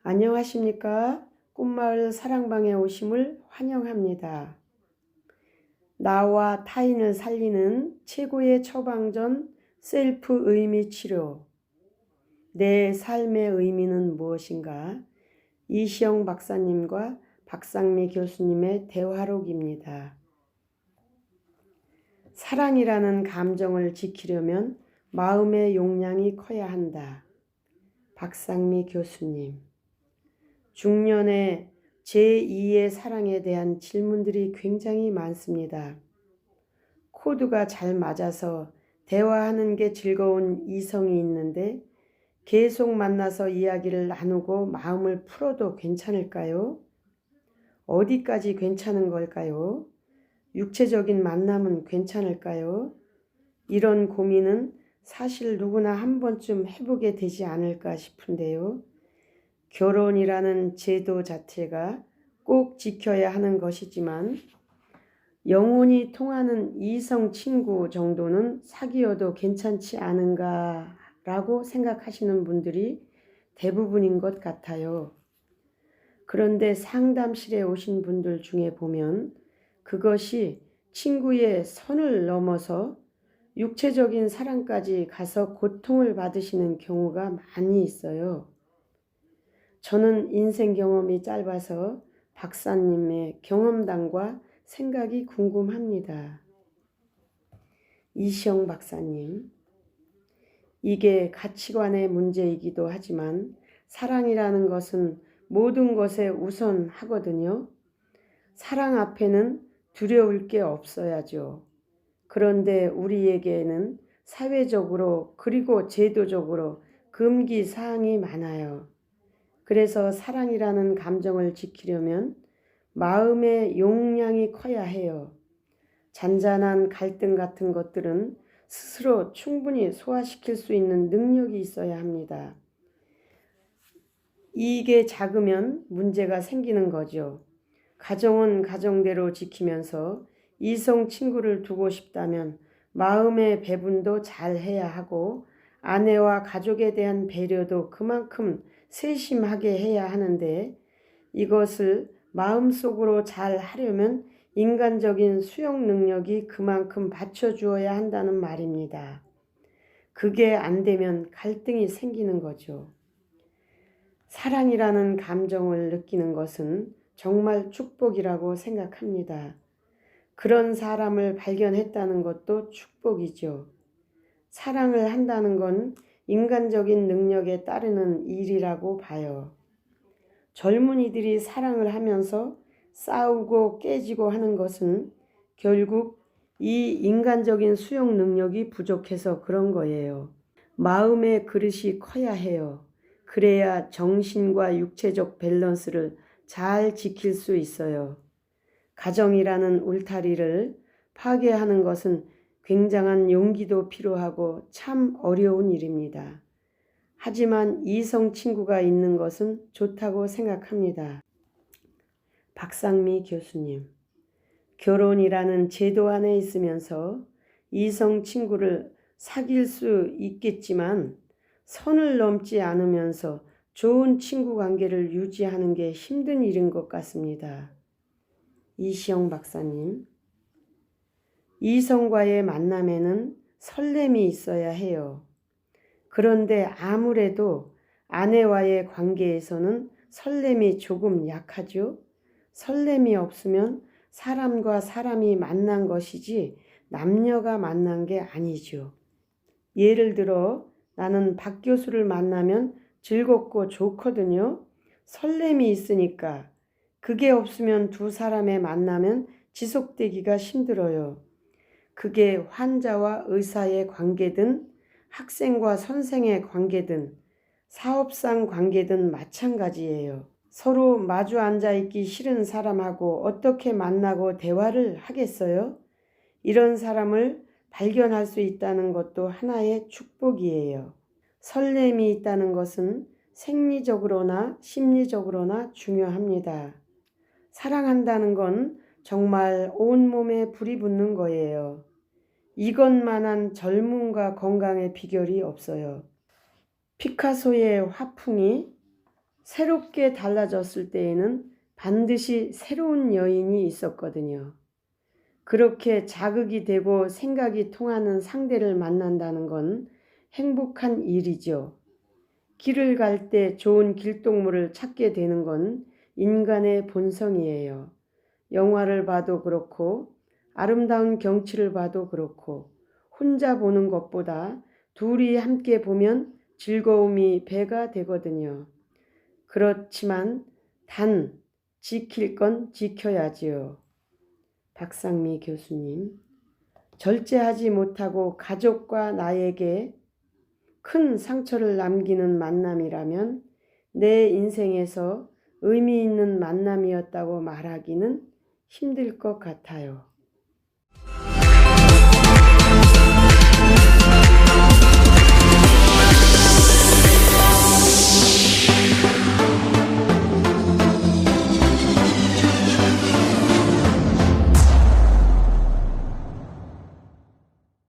안녕하십니까? 꿈마을 사랑방에 오심을 환영합니다. 나와 타인을 살리는 최고의 처방전 셀프 의미 치료. 내 삶의 의미는 무엇인가? 이시영 박사님과 박상미 교수님의 대화록입니다. 사랑이라는 감정을 지키려면 마음의 용량이 커야 한다. 박상미 교수님. 중년의 제2의 사랑에 대한 질문들이 굉장히 많습니다. 코드가 잘 맞아서 대화하는 게 즐거운 이성이 있는데 계속 만나서 이야기를 나누고 마음을 풀어도 괜찮을까요? 어디까지 괜찮은 걸까요? 육체적인 만남은 괜찮을까요? 이런 고민은 사실 누구나 한 번쯤 해보게 되지 않을까 싶은데요. 결혼이라는 제도 자체가 꼭 지켜야 하는 것이지만 영혼이 통하는 이성 친구 정도는 사귀어도 괜찮지 않은가 라고 생각하시는 분들이 대부분인 것 같아요. 그런데 상담실에 오신 분들 중에 보면 그것이 친구의 선을 넘어서 육체적인 사랑까지 가서 고통을 받으시는 경우가 많이 있어요. 저는 인생 경험이 짧아서 박사님의 경험담과 생각이 궁금합니다. 이시영 박사님, 이게 가치관의 문제이기도 하지만 사랑이라는 것은 모든 것에 우선하거든요. 사랑 앞에는 두려울 게 없어야죠. 그런데 우리에게는 사회적으로 그리고 제도적으로 금기 사항이 많아요. 그래서 사랑이라는 감정을 지키려면 마음의 용량이 커야 해요. 잔잔한 갈등 같은 것들은 스스로 충분히 소화시킬 수 있는 능력이 있어야 합니다. 이게 작으면 문제가 생기는 거죠. 가정은 가정대로 지키면서 이성 친구를 두고 싶다면 마음의 배분도 잘 해야 하고 아내와 가족에 대한 배려도 그만큼 세심하게 해야 하는데 이것을 마음속으로 잘 하려면 인간적인 수용 능력이 그만큼 받쳐주어야 한다는 말입니다. 그게 안 되면 갈등이 생기는 거죠. 사랑이라는 감정을 느끼는 것은 정말 축복이라고 생각합니다. 그런 사람을 발견했다는 것도 축복이죠. 사랑을 한다는 건 인간적인 능력에 따르는 일이라고 봐요. 젊은이들이 사랑을 하면서 싸우고 깨지고 하는 것은 결국 이 인간적인 수용 능력이 부족해서 그런 거예요. 마음의 그릇이 커야 해요. 그래야 정신과 육체적 밸런스를 잘 지킬 수 있어요. 가정이라는 울타리를 파괴하는 것은 굉장한 용기도 필요하고 참 어려운 일입니다. 하지만 이성 친구가 있는 것은 좋다고 생각합니다. 박상미 교수님, 결혼이라는 제도 안에 있으면서 이성 친구를 사귈 수 있겠지만 선을 넘지 않으면서 좋은 친구 관계를 유지하는 게 힘든 일인 것 같습니다. 이시영 박사님, 이성과의 만남에는 설렘이 있어야 해요. 그런데 아무래도 아내와의 관계에서는 설렘이 조금 약하죠. 설렘이 없으면 사람과 사람이 만난 것이지 남녀가 만난 게 아니죠. 예를 들어 나는 박 교수를 만나면 즐겁고 좋거든요. 설렘이 있으니까. 그게 없으면 두 사람의 만남은 지속되기가 힘들어요. 그게 환자와 의사의 관계든 학생과 선생의 관계든 사업상 관계든 마찬가지예요. 서로 마주 앉아 있기 싫은 사람하고 어떻게 만나고 대화를 하겠어요? 이런 사람을 발견할 수 있다는 것도 하나의 축복이에요. 설렘이 있다는 것은 생리적으로나 심리적으로나 중요합니다. 사랑한다는 건 정말 온몸에 불이 붙는 거예요. 이것만한 젊음과 건강의 비결이 없어요. 피카소의 화풍이 새롭게 달라졌을 때에는 반드시 새로운 여인이 있었거든요. 그렇게 자극이 되고 생각이 통하는 상대를 만난다는 건 행복한 일이죠. 길을 갈 때 좋은 길동무를 찾게 되는 건 인간의 본성이에요. 영화를 봐도 그렇고 아름다운 경치를 봐도 그렇고 혼자 보는 것보다 둘이 함께 보면 즐거움이 배가 되거든요. 그렇지만 단 지킬 건 지켜야지요. 박상미 교수님, 절제하지 못하고 가족과 나에게 큰 상처를 남기는 만남이라면 내 인생에서 의미 있는 만남이었다고 말하기는 힘들 것 같아요.